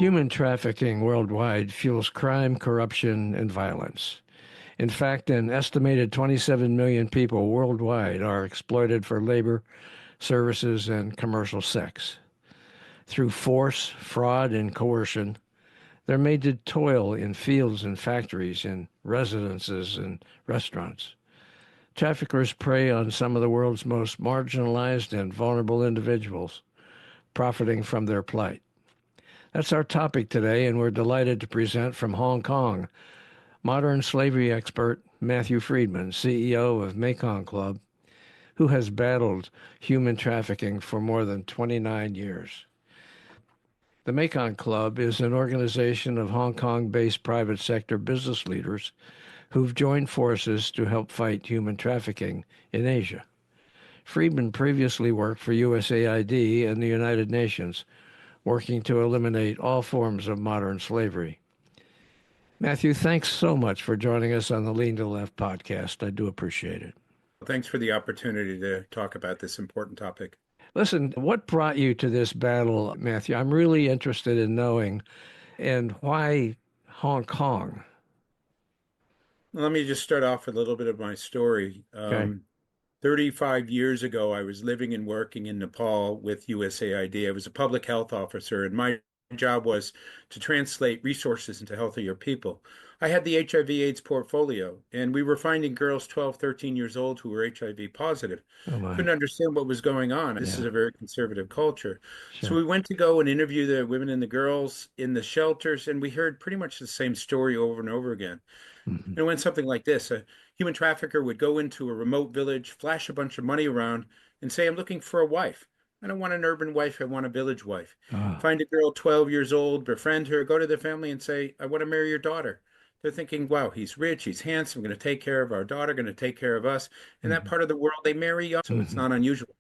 Human trafficking worldwide fuels crime, corruption, and violence. In fact, an estimated 27 million people worldwide are exploited for labor, services, and commercial sex. Through force, fraud, and coercion, they're made to toil in fields and factories, in residences and restaurants. Traffickers prey on some of the world's most marginalized and vulnerable individuals, profiting from their plight. That's our topic today, and we're delighted to present from Hong Kong modern slavery expert Matthew Friedman, CEO of Mekong Club, who has battled human trafficking for more than 29 years. The Mekong Club is an organization of Hong Kong-based private sector business leaders who've joined forces to help fight human trafficking in Asia. Friedman previously worked for USAID and the United Nations, working to eliminate all forms of modern slavery. Matthew, thanks so much for joining us on the Lean to Left podcast. I do appreciate it. Thanks for the opportunity to talk about this important topic. Listen, what brought you to this battle, Matthew? I'm really interested in knowing, and why Hong Kong? Let me just start off with a little bit of my story. Okay. 35 years ago, I was living and working in Nepal with USAID. I was a public health officer, and my job was to translate resources into healthier people. I had the HIV/AIDS portfolio, and we were finding girls 12, 13 years old who were HIV positive. Oh my. Couldn't understand what was going on. This is Yeah, a very conservative culture. So sure. we went to go and interview the women and the girls in the shelters, and we heard pretty much the same story over and over again. Mhm. It went something like this. A human trafficker would go into a remote village, flash a bunch of money around, and say, I'm looking for a wife. I don't want an urban wife, I want a village wife. Ah. Find a girl 12 years old, befriend her, go to the family and say, I want to marry your daughter. They're thinking, wow, he's rich, he's handsome, going to take care of our daughter, going to take care of us. In that Mhm. part of the world, they marry young, so it's Mhm. not unusual.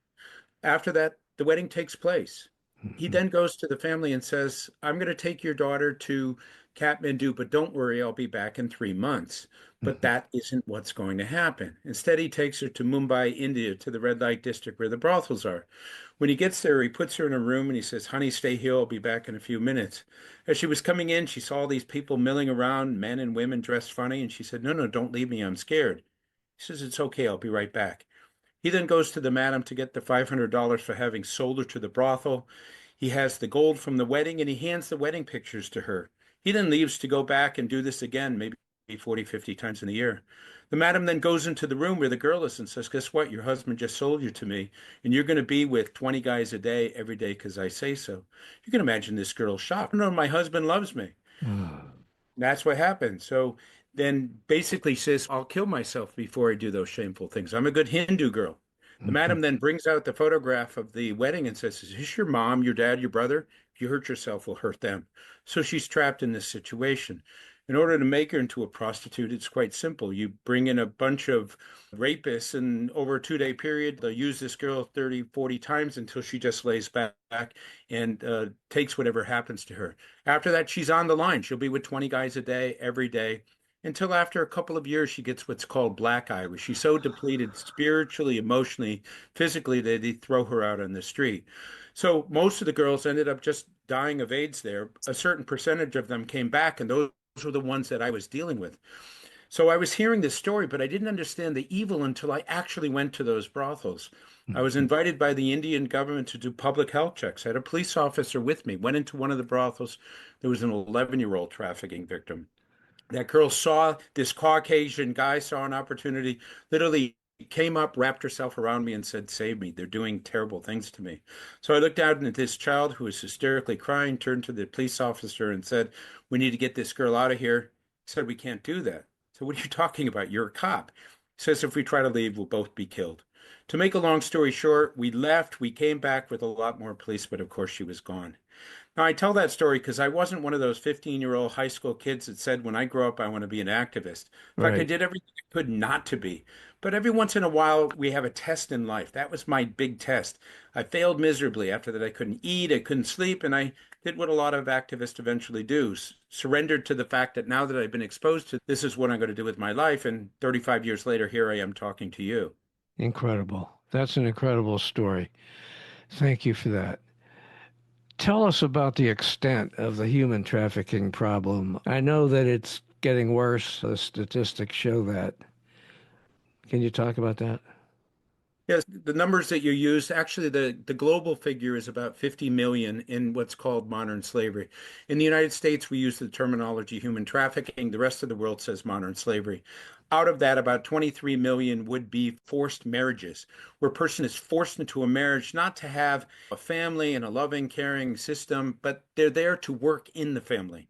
After that, the wedding takes place. He Mhm. then goes to the family and says, I'm going to take your daughter to Kathmandu, but don't worry, I'll be back in 3 months. But Mhm. that isn't what's going to happen. Instead, he takes her to Mumbai, India, to the red light district where the brothels are. When he gets there, he puts her in a room and he says, Honey, stay here. I'll be back in a few minutes. As she was coming in, she saw these people milling around, men and women dressed funny. And she said, No, no, don't leave me. I'm scared. He says, It's okay. I'll be right back. He then goes to the madam to get the $500 for having sold her to the brothel. He has the gold from the wedding and he hands the wedding pictures to her. He then leaves to go back and do this again, maybe 40, 50 times in a year. The madam then goes into the room where the girl is and says, Guess what? Your husband just sold you to me, and you're going to be with 20 guys a day every day because I say so. You can imagine this girl's shocked. No, my husband loves me. Ah. That's what happened. So then basically says, I'll kill myself before I do those shameful things. I'm a good Hindu girl. The Mhm. madam then brings out the photograph of the wedding and says, Is this your mom, your dad, your brother? If you hurt yourself, we'll hurt them. So she's trapped in this situation. In order to make her into a prostitute, it's quite simple. You bring in a bunch of rapists, and over a 2 day period, they'll use this girl 30, 40 times until she just lays back and takes whatever happens to her. After that, she's on the line. She'll be with 20 guys a day, every day, until after a couple of years, she gets what's called black eye, where she's so depleted spiritually, emotionally, physically, that they throw her out on the street. So most of the girls ended up just dying of AIDS there. A certain percentage of them came back, and those were the ones that I was dealing with. So I was hearing this story, but I didn't understand the evil until I actually went to those brothels. I was Mhm. invited by the Indian government to do public health checks. I had a police officer with me, went into one of the brothels. There was an 11-year-old trafficking victim. That girl saw this Caucasian guy, saw an opportunity, literally came up, wrapped herself around me, and said, Save me. They're doing terrible things to me. So I looked out at this child who was hysterically crying, turned to the police officer and said, We need to get this girl out of here. He said, We can't do that. So what are you talking about? You're a cop. He says, If we try to leave, we'll both be killed. To make a long story short, we left. We came back with a lot more police, but of course she was gone. Now, I tell that story because I wasn't one of those 15-year-old high school kids that said, when I grow up, I want to be an activist. In fact, I Right. did everything I could not to be. But every once in a while, we have a test in life. That was my big test. I failed miserably. After that, I couldn't eat, I couldn't sleep, and I did what a lot of activists eventually do, surrendered to the fact that now that I've been exposed to this is what I'm going to do with my life. And 35 years later, here I am talking to you. Incredible. That's an incredible story. Thank you for that. Tell us about the extent of the human trafficking problem. I know that it's getting worse. The statistics show that. Can you talk about that? Yes, the numbers that you used, actually the global figure is about 50 million in what's called modern slavery. In the United States, we use the terminology human trafficking. The rest of the world says modern slavery. Out of that, about 23 million would be forced marriages, where a person is forced into a marriage not to have a family and a loving, caring system, but they're there to work in the family.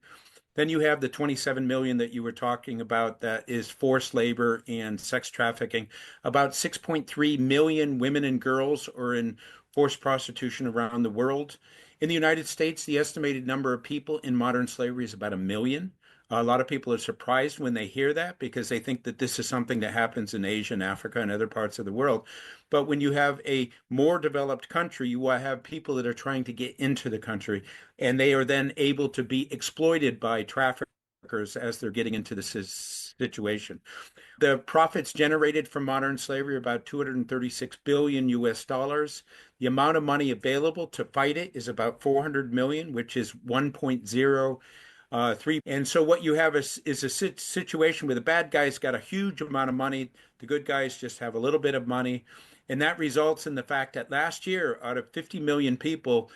Then you have the 27 million that you were talking about that is forced labor and sex trafficking. About 6.3 million women and girls are in forced prostitution around the world. In the United States, the estimated number of people in modern slavery is about a million. A lot of people are surprised when they hear that because they think that this is something that happens in Asia and Africa and other parts of the world. But when you have a more developed country, you will have people that are trying to get into the country, and they are then able to be exploited by traffickers as they're getting into the situation. The profits generated from modern slavery are about 236 billion US dollars. The amount of money available to fight it is about 400 million, which is 1.03. And so what you have is a situation where the bad guys got a huge amount of money, the good guys just have a little bit of money. And that results in the fact that last year, out of 50 million people,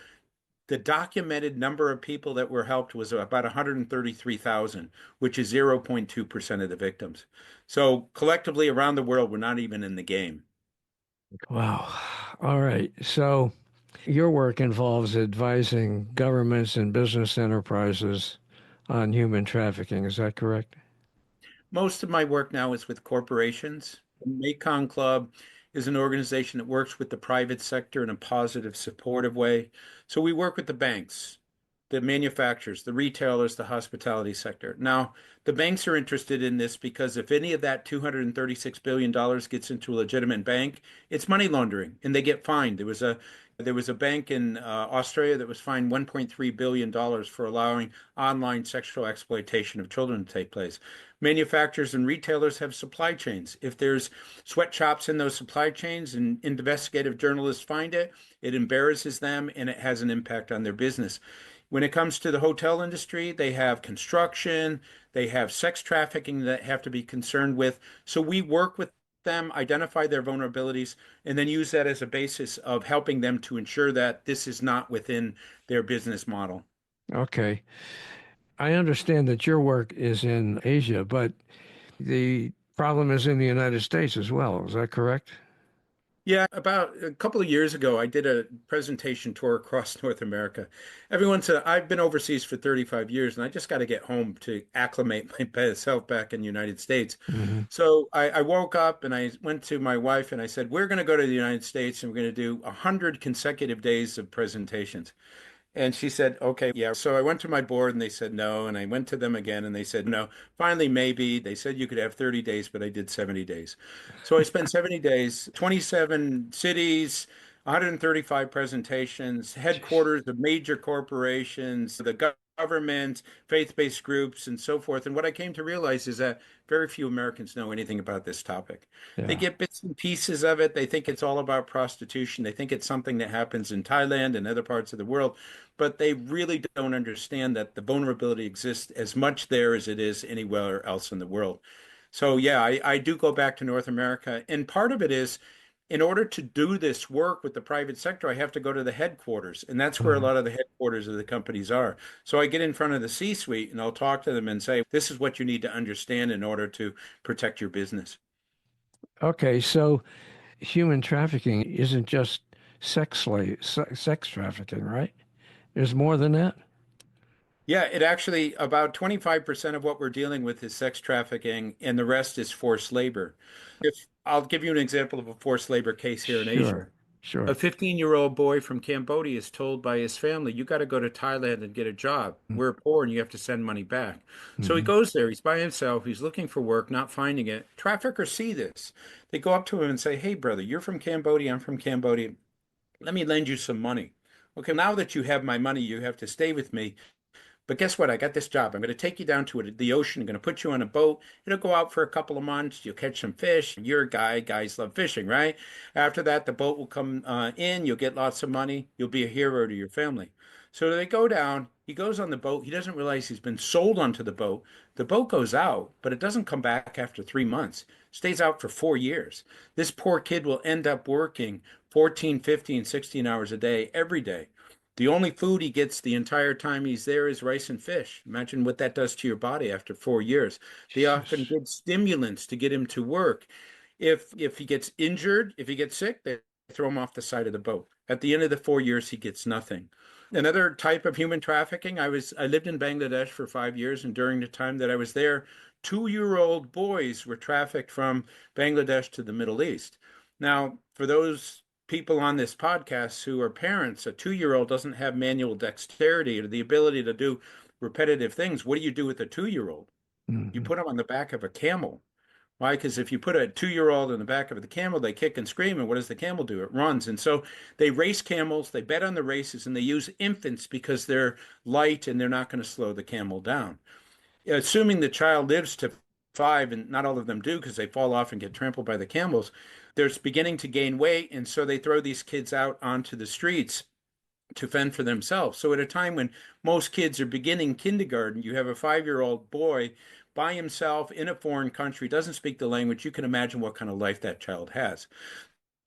the documented number of people that were helped was about 133,000, which is 0.2% of the victims. So collectively around the world, we're not even in the game. Wow. All right. So your work involves advising governments and business enterprises on human trafficking. Is that correct? Most of my work now is with corporations. The Mekong Club is an organization that works with the private sector in a positive, supportive way. So we work with the banks, the manufacturers, the retailers, the hospitality sector. Now, the banks are interested in this because if any of that $236 billion gets into a legitimate bank, it's money laundering and they get fined. There was a bank in Australia that was fined $1.3 billion for allowing online sexual exploitation of children to take place. Manufacturers and retailers have supply chains. If there's sweatshops in those supply chains and investigative journalists find it, it embarrasses them and it has an impact on their business. When it comes to the hotel industry, they have construction, they have sex trafficking that have to be concerned with. So we work with them, identify their vulnerabilities, and then use that as a basis of helping them to ensure that this is not within their business model. Okay. I understand that your work is in Asia, but the problem is in the United States as well. Is that correct? Yeah, about a couple of years ago, I did a presentation tour across North America. Everyone said, I've been overseas for 35 years and I just got to get home to acclimate myself back in the United States. Hmm. So I woke up and I went to my wife and I said, we're going to go to the United States and we're going to do 100 consecutive days of presentations. And she said, okay, yeah. So I went to my board and they said no. And I went to them again and they said no. Finally, maybe. They said you could have 30 days, but I did 70 days. So I spent 70 days, 27 cities, 135 presentations, headquarters of major corporations, the government, faith-based groups, and so forth. And what I came to realize is that very few Americans know anything about this topic. They Yeah. get bits and pieces of it. They think it's all about prostitution. They think it's something that happens in Thailand and other parts of the world, but they really don't understand that the vulnerability exists as much there as it is anywhere else in the world. So, yeah, I do go back to North America. And part of it is in order to do this work with the private sector, I have to go to the headquarters. And that's where a Mhm. lot of the headquarters of the companies are. So I get in front of the C-suite and I'll talk to them and say, this is what you need to understand in order to protect your business. Okay, so human trafficking isn't just sex trafficking, right? There's more than that. Yeah, it actually about 25% of what we're dealing with is sex trafficking, and the rest is forced labor. If I'll give you an example of a forced labor case here in Asia. Sure, A sure. 15-year-old boy from Cambodia is told by his family, you got to go to Thailand and get a job. We're poor and you have to send money back. So he Mm-hmm. goes there. He's by himself. He's looking for work, not finding it. Traffickers see this. They go up to him and say, hey, brother, you're from Cambodia. I'm from Cambodia. Let me lend you some money. Okay, now that you have my money, you have to stay with me. But guess what? I got this job. I'm going to take you down to the ocean. I'm going to put you on a boat. It'll go out for a couple of months. You'll catch some fish. You're a guy. Guys love fishing, right? After that, the boat will come in. You'll get lots of money. You'll be a hero to your family. So they go down, he goes on the boat, he doesn't realize he's been sold onto the boat. The boat goes out, but it doesn't come back after 3 months. Stays out for 4 years. This poor kid will end up working 14, 15, 16 hours a day, every day. The only food he gets the entire time he's there is rice and fish. Imagine what that does to your body after 4 years. They often Jesus. give stimulants to get him to work. If he gets injured, if he gets sick, they throw him off the side of the boat. At the end of the 4 years, he gets nothing. Another type of human trafficking, I lived in Bangladesh for 5 years, and during the time that I was there, 2-year-old boys were trafficked from Bangladesh to the Middle East. Now, for those people on this podcast who are parents, a 2-year-old doesn't have manual dexterity or the ability to do repetitive things. What do you do with a 2-year-old? You Mhm. put them on the back of a camel. Why? Because if you put a 2-year-old in the back of the camel, they kick and scream, and what does the camel do? It runs. And so they race camels, they bet on the races, and they use infants because they're light and they're not going to slow the camel down. Assuming the child lives to 5, and not all of them do because they fall off and get trampled by the camels, they're beginning to gain weight, and so they throw these kids out onto the streets to fend for themselves. So at a time when most kids are beginning kindergarten, you have a 5-year-old boy by himself in a foreign country, doesn't speak the language. You can imagine what kind of life that child has.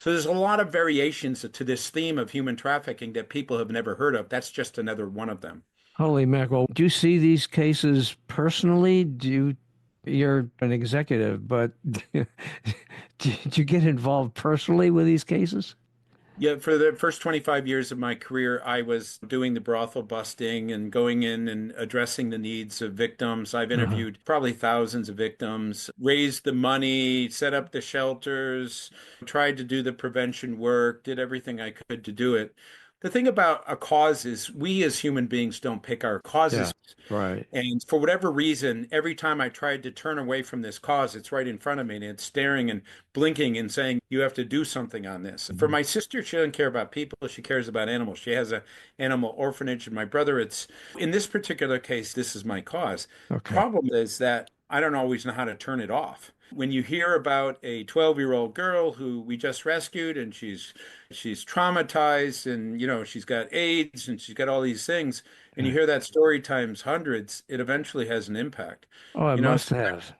So there's a lot of variations to this theme of human trafficking that people have never heard of. That's just another one of them. Holy mackerel. Do you see these cases personally? You're an executive, but did you get involved personally with these cases? Yeah, for the first 25 years of my career, I was doing the brothel busting and going in and addressing the needs of victims. I've Uh-huh. interviewed probably thousands of victims, raised the money, set up the shelters, tried to do the prevention work, did everything I could to do it. The thing about a cause is we as human beings don't pick our Yeah, causes. right. And for whatever reason, every time I tried to turn away from this cause, it's right in front of me and it's staring and blinking and saying, you have to do something on this. For Mhm. my sister, she doesn't care about people. She cares about animals. She has an animal orphanage. And my brother, it's in this particular case, this is my cause. Okay. Problem is that I don't always know how to turn it off. When you hear about a 12-year-old girl who we just rescued and she's traumatized and she's got AIDS and she's got all these things, and you Yeah. hear that story times hundreds, it eventually has an impact. Oh, it You know, must so have.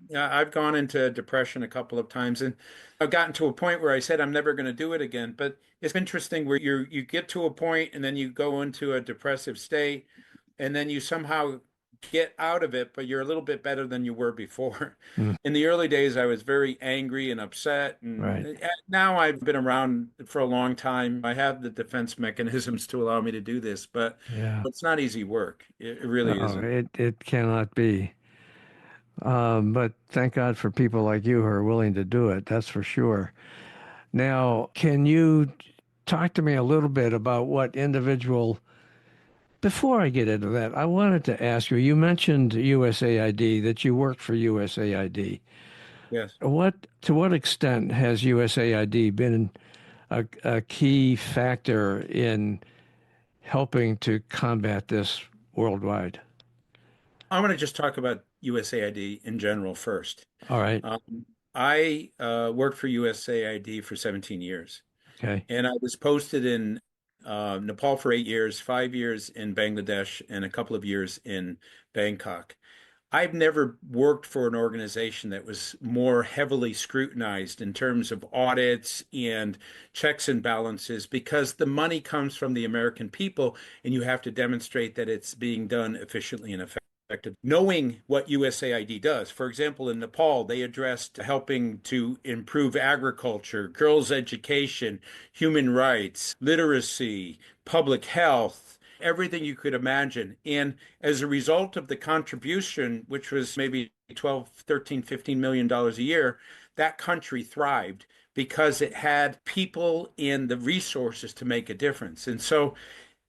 yeah, I've gone into depression a couple of times, and I've gotten to a point where I said I'm never going to do it again. But it's interesting where you get to a point and then you go into a depressive state, and then you somehow get out of it, but you're a little bit better than you were before. Mm, In the early days, I was very angry and upset, and right. now I've been around for a long time. I have the defense mechanisms to allow me to do this, but Yeah. it's not easy work. It really Oh, isn't. it cannot be. But thank God for people like you who are willing to do it. That's for sure. Now, can you talk to me a little bit about what individual, before I get into that, I wanted to ask you, you mentioned USAID, that you work for USAID. Yes. To what extent has USAID been a key factor in helping to combat this worldwide? I want to just talk about USAID in general first. All right. I worked for USAID for 17 years, Okay. and I was posted in Nepal for 8 years, 5 years in Bangladesh, and a couple of years in Bangkok. I've never worked for an organization that was more heavily scrutinized in terms of audits and checks and balances because the money comes from the American people and you have to demonstrate that it's being done efficiently and effectively. Knowing what USAID does. For example, in Nepal, they addressed helping to improve agriculture, girls' education, human rights, literacy, public health, everything you could imagine. And as a result of the contribution, which was maybe 12, 13, $15 million a year, that country thrived because it had people and the resources to make a difference. And so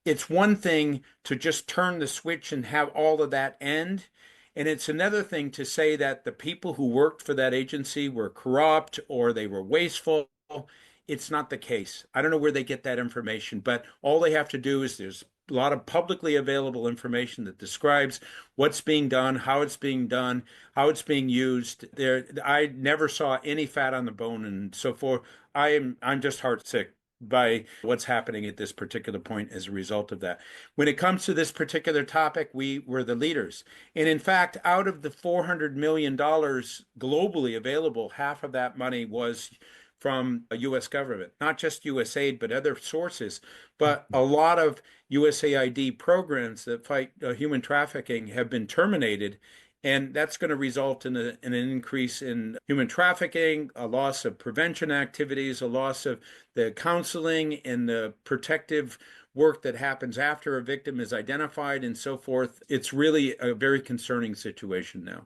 it's one thing to just turn the switch and have all of that end. And it's another thing to say that the people who worked for that agency were corrupt or they were wasteful. It's not the case. I don't know where they get that information, but all they have to do is there's a lot of publicly available information that describes what's being done, how it's being used. There, I never saw any fat on the bone and so forth. I'm just heart sick by what's happening at this particular point as a result of that. When it comes to this particular topic, we were the leaders. And in fact, out of the $400 million globally available, half of that money was from a US government, not just USAID, but other sources. But a lot of USAID programs that fight human trafficking have been terminated. And that's going to result in an increase in human trafficking, a loss of prevention activities, a loss of the counseling and the protective work that happens after a victim is identified and so forth. It's really a very concerning situation now.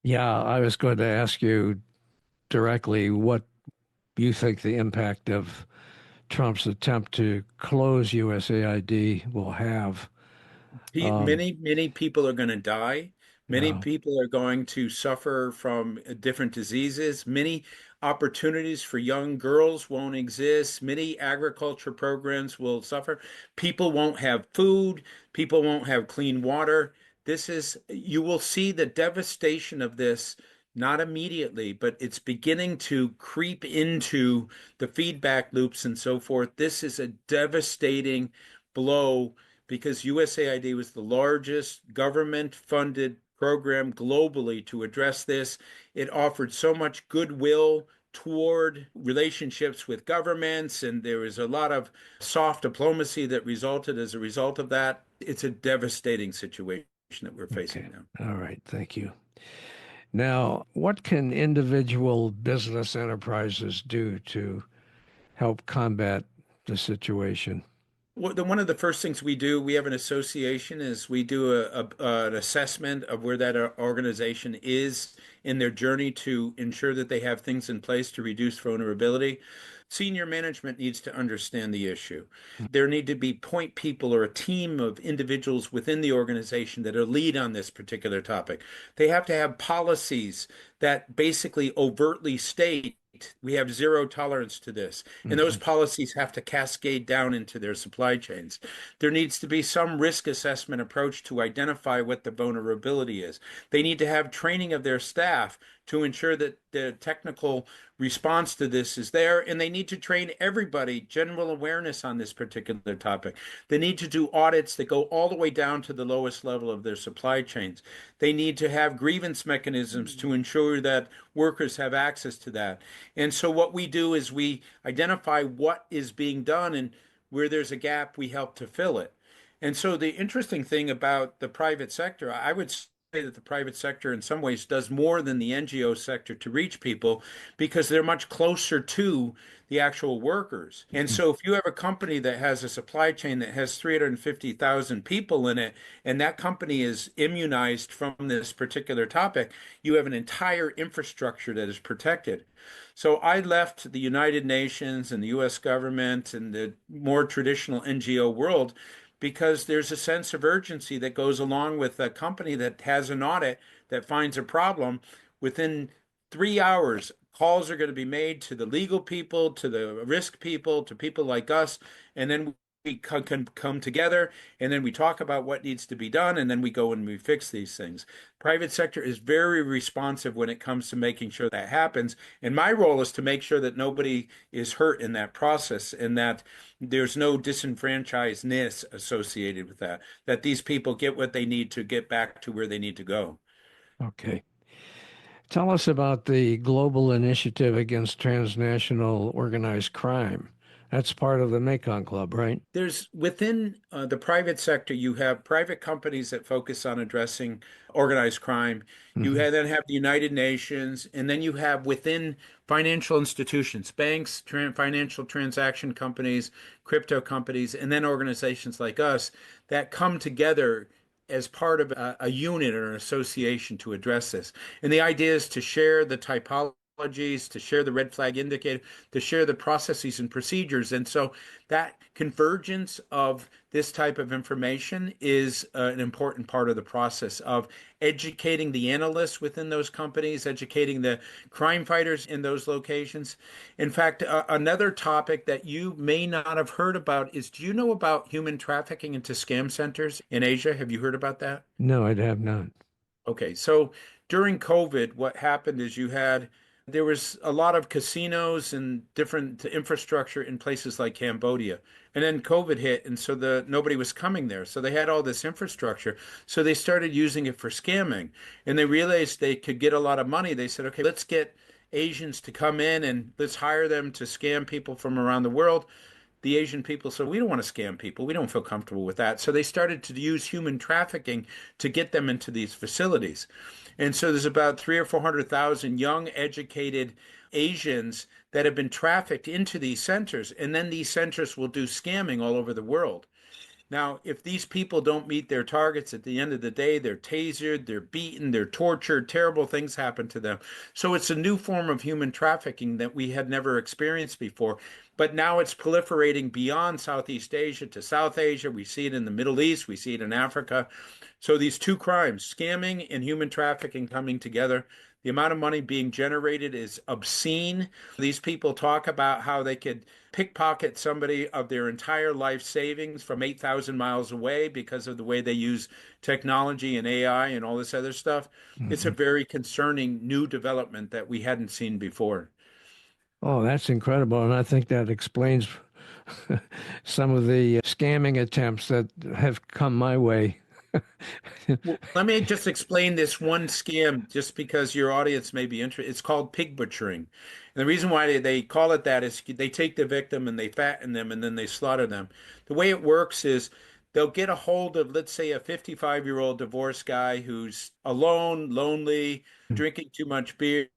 Yeah, I was going to ask you directly what you think the impact of Trump's attempt to close USAID will have. Um, Many people are going to die. Many yeah, people are going to suffer from different diseases. Many opportunities for young girls won't exist. Many agriculture programs will suffer. People won't have food. People won't have clean water. You will see the devastation of this, not immediately, but it's beginning to creep into the feedback loops and so forth. This is a devastating blow because USAID was the largest government funded program globally to address this. It offered so much goodwill toward relationships with governments, and there was a lot of soft diplomacy that resulted as a result of that. It's a devastating situation that we're okay. facing now. All right. Thank you. Now, what can individual business enterprises do to help combat the situation? One of the first things we do, we have an association, is we do an assessment of where that organization is in their journey to ensure that they have things in place to reduce vulnerability. Senior management needs to understand the issue. There need to be point people or a team of individuals within the organization that are lead on this particular topic. They have to have policies that basically overtly state we have zero tolerance to this. And those Mhm. policies have to cascade down into their supply chains. There needs to be some risk assessment approach to identify what the vulnerability is. They need to have training of their staff to ensure that the technical response to this is there. And they need to train everybody, general awareness on this particular topic. They need to do audits that go all the way down to the lowest level of their supply chains. They need to have grievance mechanisms to ensure that workers have access to that. And so what we do is we identify what is being done, and where there's a gap, we help to fill it. And so the interesting thing about the private sector, I would say that the private sector in some ways does more than the NGO sector to reach people because they're much closer to the actual workers. And so if you have a company that has a supply chain that has 350,000 people in it, and that company is immunized from this particular topic, you have an entire infrastructure that is protected. So I left the United Nations and the US government and the more traditional NGO world because there's a sense of urgency that goes along with a company that has an audit that finds a problem. Within 3 hours, calls are going to be made to the legal people, to the risk people, to people like us, and then we can come together and then we talk about what needs to be done and then we go and we fix these things. Private sector is very responsive when it comes to making sure that happens. And my role is to make sure that nobody is hurt in that process and that there's no disenfranchisedness associated with that, that these people get what they need to get back to where they need to go. Okay. Tell us about the global initiative against transnational organized crime. That's part of the Mekong Club, right? There's within the private sector, you have private companies that focus on addressing organized crime. Hmm. Then have the United Nations, and then you have within financial institutions, banks, financial transaction companies, crypto companies, and then organizations like us that come together as part of a unit or an association to address this. And the idea is to share the typologies, to share the red flag indicator, to share the processes and procedures. And so that convergence of this type of information is an important part of the process of educating the analysts within those companies, educating the crime fighters in those locations. In fact, another topic that you may not have heard about is, do you know about human trafficking into scam centers in Asia? Have you heard about that? No, I'd have not. Okay, so during COVID, what happened is you had There was a lot of casinos and different infrastructure in places like Cambodia. And then COVID hit, and so the nobody was coming there. So they had all this infrastructure. So they started using it for scamming. And they realized they could get a lot of money. They said, okay, let's get Asians to come in and let's hire them to scam people from around the world. The Asian people said, we don't want to scam people. We don't feel comfortable with that. So they started to use human trafficking to get them into these facilities. And so there's about three or 400,000 young, educated Asians that have been trafficked into these centers. And then these centers will do scamming all over the world. Now, if these people don't meet their targets at the end of the day, they're tasered, they're beaten, they're tortured, terrible things happen to them. So it's a new form of human trafficking that we had never experienced before. But now it's proliferating beyond Southeast Asia to South Asia. We see it in the Middle East, we see it in Africa. So these two crimes, scamming and human trafficking coming together, the amount of money being generated is obscene. These people talk about how they could pickpocket somebody of their entire life savings from 8,000 miles away because of the way they use technology and AI and all this other stuff. It's a Mhm. very concerning new development that we hadn't seen before. Oh, that's incredible. And I think that explains some of the scamming attempts that have come my way. Well, let me just explain this one scam just because your audience may be interested. It's called pig butchering. And the reason why they call it that is they take the victim and they fatten them and then they slaughter them. The way it works is they'll get a hold of, let's say, a 55-year-old divorced guy who's alone, lonely, drinking too much beer,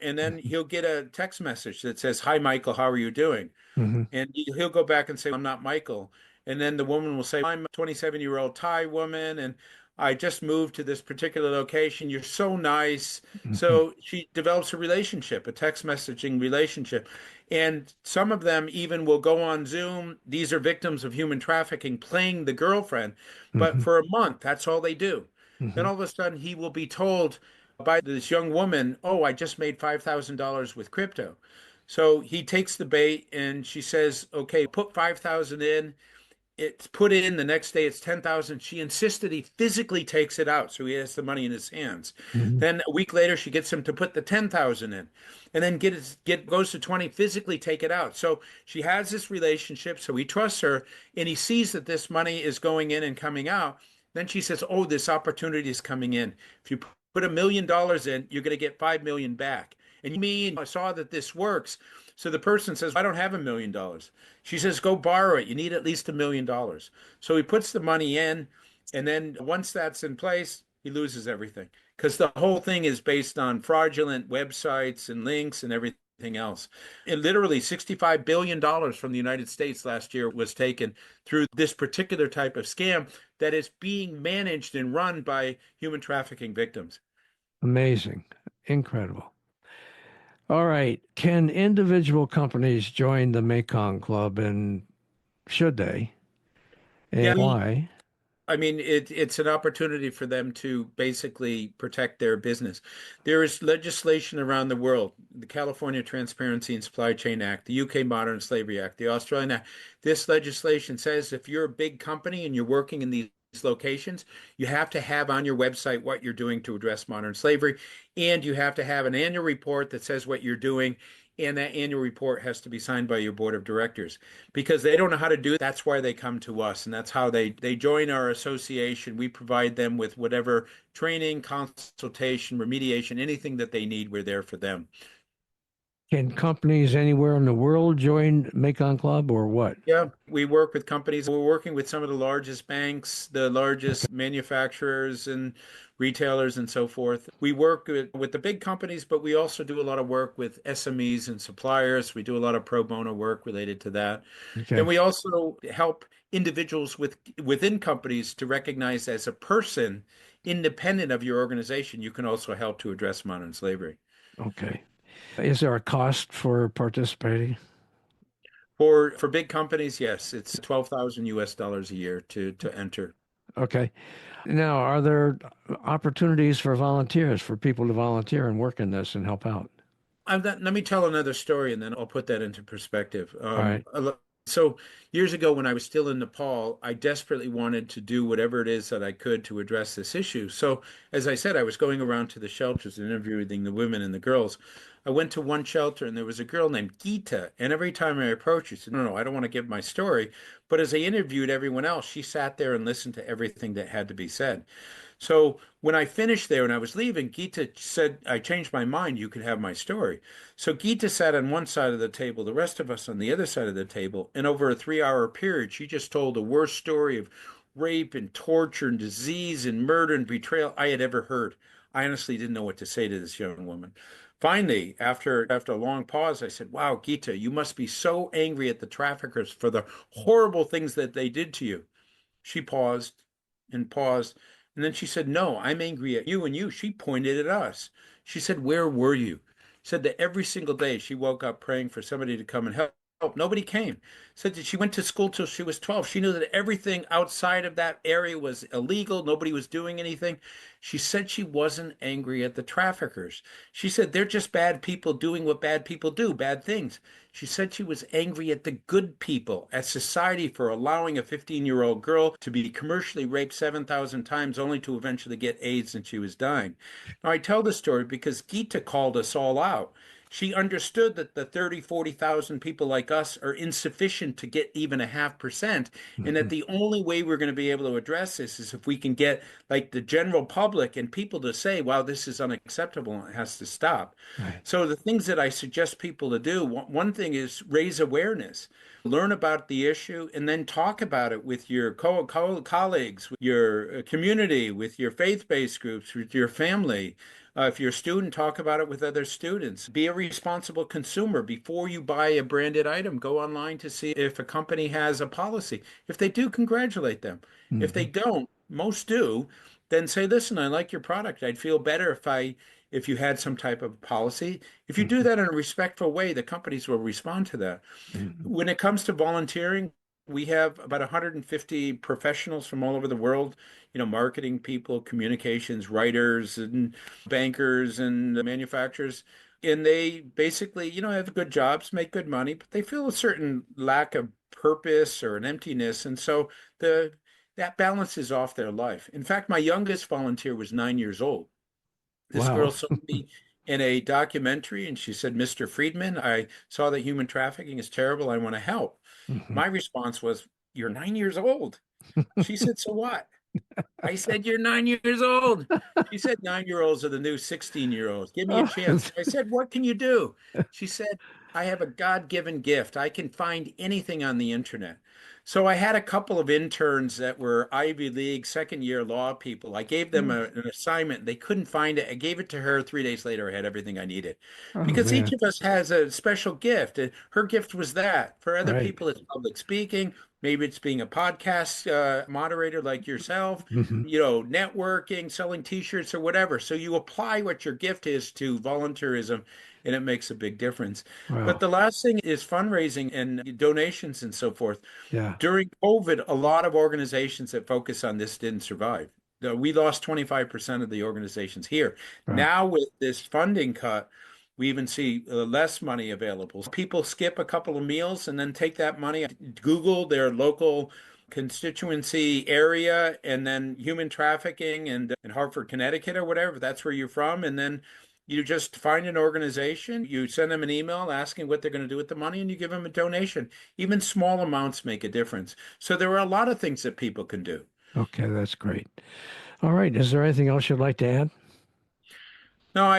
and then he'll get a text message that says, "Hi, Michael, how are you doing?" Hmm. And he'll go back and say, I'm not Michael. And then the woman will say, I'm a 27-year-old Thai woman, and I just moved to this particular location. You're so nice. Hmm. So she develops a relationship, a text messaging relationship. And some of them even will go on Zoom. These are victims of human trafficking, playing the girlfriend. But Hmm. for a month, that's all they do. Then Hmm. all of a sudden, he will be told by this young woman, oh, I just made $5,000 with crypto. So he takes the bait and she says, okay, put 5,000 in. It's put in the next day, it's 10,000. She insisted he physically takes it out. So he has the money in his hands. Hmm. Then a week later, she gets him to put the 10,000 in and then goes to 20, physically take it out. So she has this relationship. So he trusts her and he sees that this money is going in and coming out. Then she says, oh, this opportunity is coming in. If you put $1 million in, you're going to get 5 million back. And you mean I saw that this works. So the person says, I don't have $1 million. She says, go borrow it. You need at least $1 million. So he puts the money in. And then once that's in place, he loses everything because the whole thing is based on fraudulent websites and links and everything else. And literally $65 billion from the United States last year was taken through this particular type of scam that is being managed and run by human trafficking victims. Amazing. Incredible. All right. Can individual companies join the Mekong Club and should they? Yeah, And why? I mean, it's an opportunity for them to basically protect their business. There is legislation around the world, the California Transparency and Supply Chain Act, the UK Modern Slavery Act, the Australian Act. This legislation says if you're a big company and you're working in these locations, you have to have on your website what you're doing to address modern slavery, and you have to have an annual report that says what you're doing, and that annual report has to be signed by your board of directors because they don't know how to do it. That's why they come to us, and that's how they join our association. We provide them with whatever training, consultation, remediation, anything that they need. We're there for them. Can companies anywhere in the world join Mekong Club or what? Yeah, we work with companies. We're working with some of the largest banks, the Okay. largest manufacturers and retailers and so forth. We work with the big companies, but we also do a lot of work with SMEs and suppliers. We do a lot of pro bono work related to that. And Okay. we also help individuals within companies to recognize as a person independent of your organization, you can also help to address modern slavery. Okay. Is there a cost for participating? For big companies, yes, it's 12,000 US dollars a year to enter. Okay. Now, are there opportunities for volunteers, for people to volunteer and work in this and help out? Let me tell another story and then I'll put that into perspective. All right. So years ago, when I was still in Nepal, I desperately wanted to do whatever it is that I could to address this issue. So, as I said, I was going around to the shelters and interviewing the women and the girls. I went to one shelter and there was a girl named Gita. And every time I approached her, she said, no, no, I don't want to give my story. But as I interviewed everyone else, she sat there and listened to everything that had to be said. So when I finished there and I was leaving, Gita said, I changed my mind. You could have my story. So Gita sat on one side of the table, the rest of us on the other side of the table. And over a 3 hour period, she just told the worst story of rape and torture and disease and murder and betrayal I had ever heard. I honestly didn't know what to say to this young woman. Finally, after a long pause, I said, wow, Gita, you must be so angry at the traffickers for the horrible things that they did to you. She paused and paused. And then she said, no, I'm angry at you and you. She pointed at us. She said, where were you? Said that every single day she woke up praying for somebody to come and help. Nobody came. Said that she went to school till she was 12. She knew that everything outside of that area was illegal. Nobody was doing anything. She said she wasn't angry at the traffickers. She said they're just bad people doing what bad people do, bad things. She said she was angry at the good people, at society for allowing a 15-year-old girl to be commercially raped 7,000 times only to eventually get AIDS and she was dying. Now, I tell this story because Gita called us all out. She understood that the 30, 40,000 people like us are insufficient to get even a 0.5%, and that Mhm. the only way we're going to be able to address this is if we can get like the general public and people to say, wow, this is unacceptable and it has to stop. Right. So the things that I suggest people to do, one thing is raise awareness, learn about the issue, and then talk about it with your colleagues, with your community, with your faith-based groups, with your family. If you're a student, talk about it with other students. Be a responsible consumer. Before you buy a branded item, go online to see if a company has a policy. If they do, congratulate them. If they Mhm. don't, most do, then say, listen, I like your product. I'd feel better if you had some type of policy. If you do Mhm. that in a respectful way, the companies will respond to that. Mhm. When it comes to volunteering, we have about 150 professionals from all over the world, marketing people, communications, writers, and bankers and manufacturers. And they basically, have good jobs, make good money, but they feel a certain lack of purpose or an emptiness. And so the that balances off their life. In fact, my youngest volunteer was 9 years old. This girl Wow. saw me in a documentary and she said, Mr. Friedman, I saw that human trafficking is terrible. I want to help. Mhm. My response was, you're 9 years old. She said, so what? I said, you're 9 years old. She said, 9 year olds are the new 16-year-olds. Give me a Oh, chance. I said, what can you do? She said, I have a God-given gift. I can find anything on the internet. So I had a couple of interns that were Ivy League second year law people. I gave them an assignment. They couldn't find it. I gave it to her. 3 days later, I had everything I needed. oh Because each man. of us has a special gift. Her gift was that. For other Right. people, it's public speaking. Maybe it's being a podcast moderator like yourself, Mhm. networking, selling t-shirts or whatever. So you apply what your gift is to volunteerism and it makes a big difference. But Wow. the last thing is fundraising and donations and so forth. Yeah. During COVID, a lot of organizations that focus on this didn't survive. We lost 25% of the organizations here. Wow. Now, with this funding cut, we even see less money available. People skip a couple of meals and then take that money, Google their local constituency area, and then human trafficking and in Hartford, Connecticut, or whatever. That's where you're from. And then you just find an organization, you send them an email asking what they're going to do with the money, and you give them a donation. Even small amounts make a difference. So there are a lot of things that people can do. Okay, that's great. All right. Is there anything else you'd like to add? No,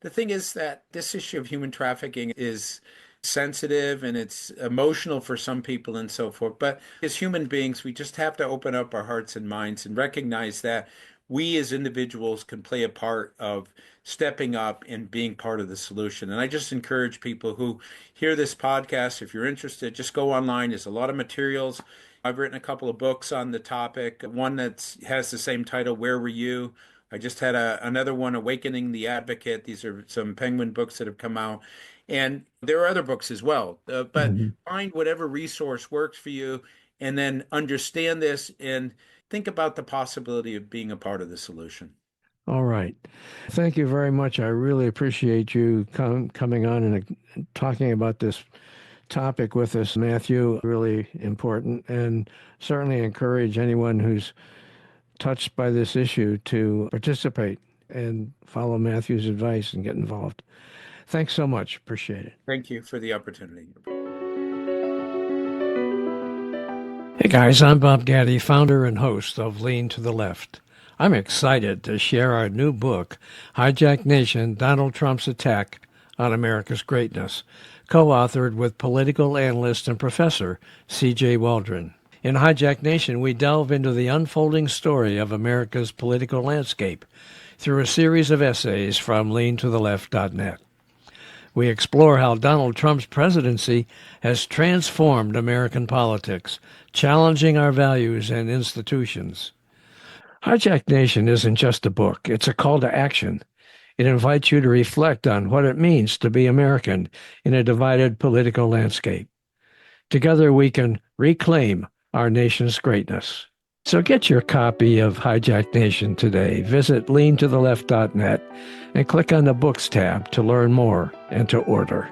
the thing is that this issue of human trafficking is sensitive and it's emotional for some people and so forth. But as human beings, we just have to open up our hearts and minds and recognize that we as individuals can play a part of stepping up and being part of the solution. And I just encourage people who hear this podcast, if you're interested, just go online. There's a lot of materials. I've written a couple of books on the topic, one that has the same title, Where Were You? I just had another one, Awakening the Advocate. These are some Penguin books that have come out. And there are other books as well. But Mhm. find whatever resource works for you and then understand this and think about the possibility of being a part of the solution. All right. Thank you very much. I really appreciate you coming on and talking about this topic with us, Matthew. Really important, and certainly encourage anyone who's touched by this issue to participate and follow Matthew's advice and get involved. Thanks so much. Appreciate it. Thank you for the opportunity. Hey guys, I'm Bob Gaddy, founder and host of Lean to the Left. I'm excited to share our new book, Hijacked Nation, Donald Trump's Attack on America's Greatness, co-authored with political analyst and professor C.J. Waldron. In Hijacked Nation, we delve into the unfolding story of America's political landscape through a series of essays from leantotheleft.net. We explore how Donald Trump's presidency has transformed American politics, challenging our values and institutions. Hijacked Nation isn't just a book, it's a call to action. It invites you to reflect on what it means to be American in a divided political landscape. Together we can reclaim our nation's greatness. So get your copy of Hijacked Nation today. Visit leantotheleft.net and click on the Books tab to learn more and to order.